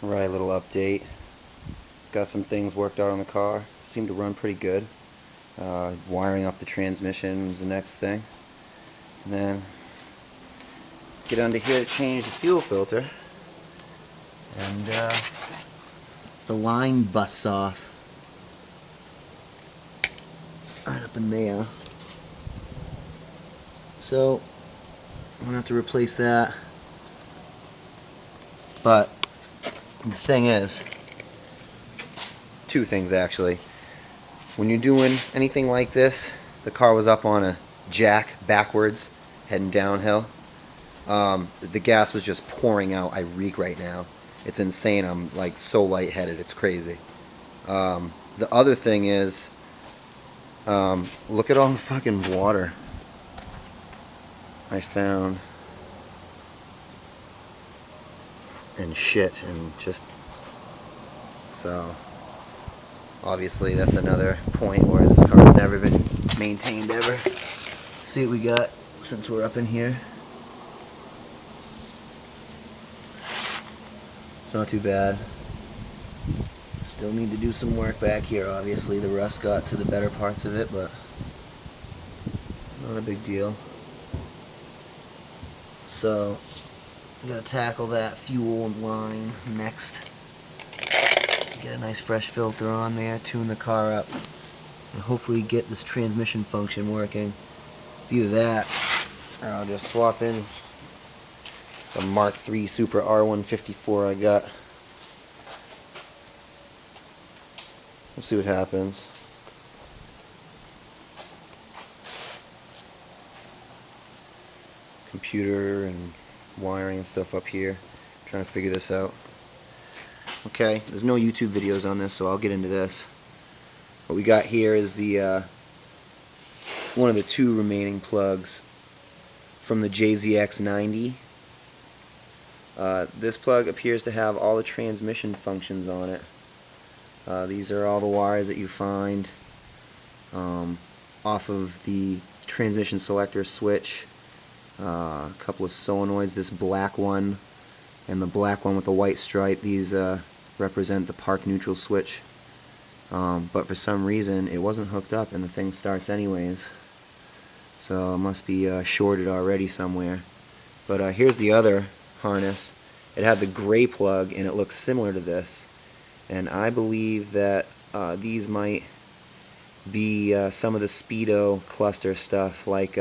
Right, little update. Got some things worked out on the car. Seemed to run pretty good. Wiring up the transmission was the next thing. And then get under here to change the fuel filter. And the line busts off. Right up in there. So I'm gonna have to replace that. But the thing is, two things actually. When you're doing anything like this, the car was up on a jack backwards, heading downhill. The gas was just pouring out. I reek right now. It's insane. I'm like so lightheaded. It's crazy. The other thing is, look at all the fucking water I found. And shit, and just so obviously that's another point where this car has never been maintained ever. See what we got since we're up in here. It's not too bad. Still need to do some work back here. Obviously the rust got to the better parts of it, but not a big deal. So we gotta tackle that fuel line next. Get a nice fresh filter on there, tune the car up, and hopefully get this transmission function working. It's either that, or I'll just swap in the Mark III Super R154 I got. We'll see what happens. Computer and wiring and stuff up here, trying to figure this out. Okay, there's no YouTube videos on this, so I'll get into this. What we got here is the one of the two remaining plugs from the JZX90. This plug appears to have all the transmission functions on it. These are all the wires that you find off of the transmission selector switch. A couple of solenoids, this black one and the black one with the white stripe. These represent the park neutral switch, but for some reason it wasn't hooked up and the thing starts anyways, so it must be shorted already somewhere. But here's the other harness. It had the gray plug and it looks similar to this, and I believe that these might be some of the speedo cluster stuff, like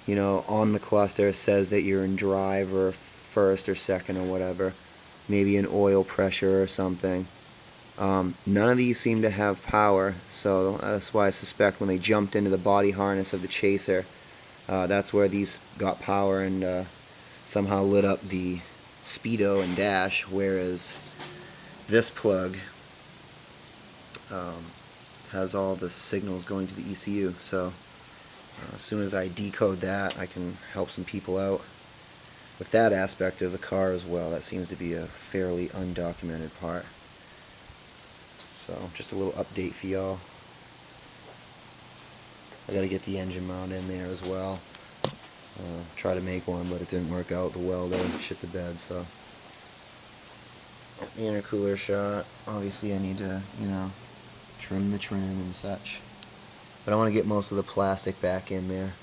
you know, on the cluster it says that you're in drive or first or second or whatever, maybe an oil pressure or something. None of these seem to have power, so that's why I suspect when they jumped into the body harness of the Chaser, that's where these got power and somehow lit up the speedo and dash, whereas this plug has all the signals going to the ECU. So as soon as I decode that, I can help some people out with that aspect of the car as well. That seems to be a fairly undocumented part. So just a little update for y'all. I gotta get the engine mount in there as well. Try to make one, but it didn't work out. The welder shit the bed. So the intercooler shot. Obviously I need to, you know, trim the trim and such. But I want to get most of the plastic back in there.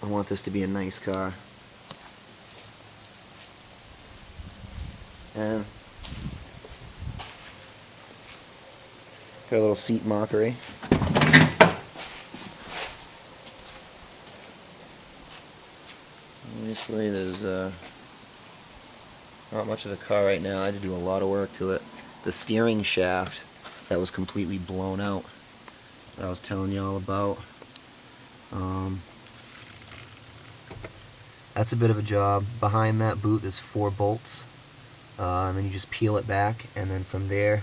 I want this to be a nice car. And got a little seat mockery. Obviously there's not much of the car right now. I had to do a lot of work to it. The steering shaft that was completely blown out, that I was telling y'all about. That's a bit of a job. Behind that boot there's 4 bolts, and then you just peel it back, and then from there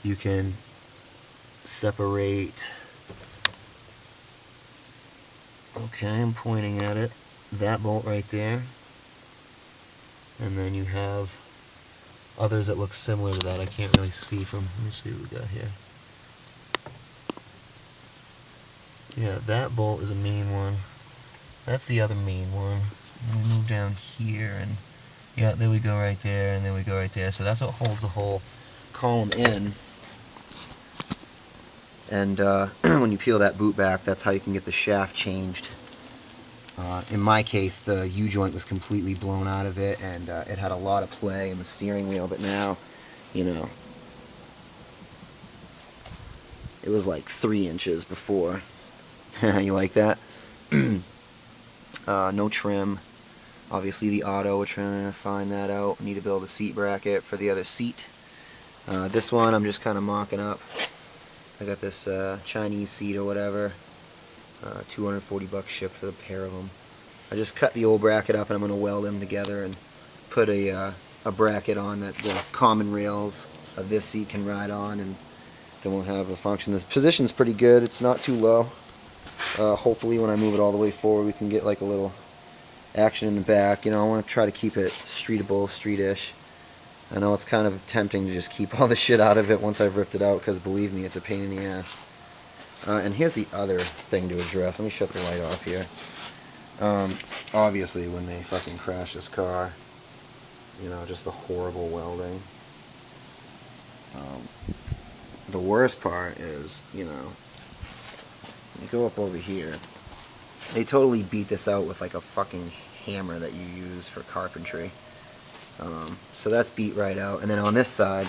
you can separate. Okay, I'm pointing at it. That bolt right there, and then you have others that look similar to that. I can't really see from. Let me see what we got here. Yeah, that bolt is a main one. That's the other main one. And we move down here, and Yeah, there we go right there, and then we go right there. So that's what holds the whole column in. And when you peel that boot back, that's how you can get the shaft changed. In my case, the U-joint was completely blown out of it, and it had a lot of play in the steering wheel, but now, you know, it was like 3 inches before. You like that? No trim. Obviously the auto, we're trying to find that out. Need to build a seat bracket for the other seat. This one I'm just kind of mocking up. I got this Chinese seat or whatever. 240 bucks shipped for the pair of them. I just cut the old bracket up and I'm going to weld them together and put a bracket on that the common rails of this seat can ride on, and then we'll have a function. The position's pretty good. It's not too low. Hopefully when I move it all the way forward we can get like a little action in the back. You know, I want to try to keep it streetable, streetish. I know it's kind of tempting to just keep all the shit out of it once I've ripped it out, because believe me, it's a pain in the ass. And here's the other thing to address. Let me shut the light off here. Obviously when they fucking crash this car, you know, just the horrible welding. The worst part is, you know, you go up over here, they totally beat this out with like a fucking hammer that you use for carpentry. So that's beat right out. And then on this side,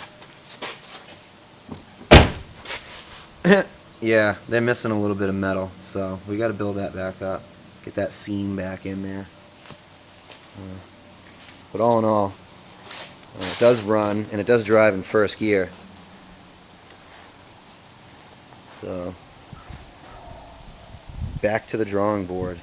yeah, they're missing a little bit of metal, so we got to build that back up, get that seam back in there. But all in all, it does run, and it does drive in first gear. So back to the drawing board.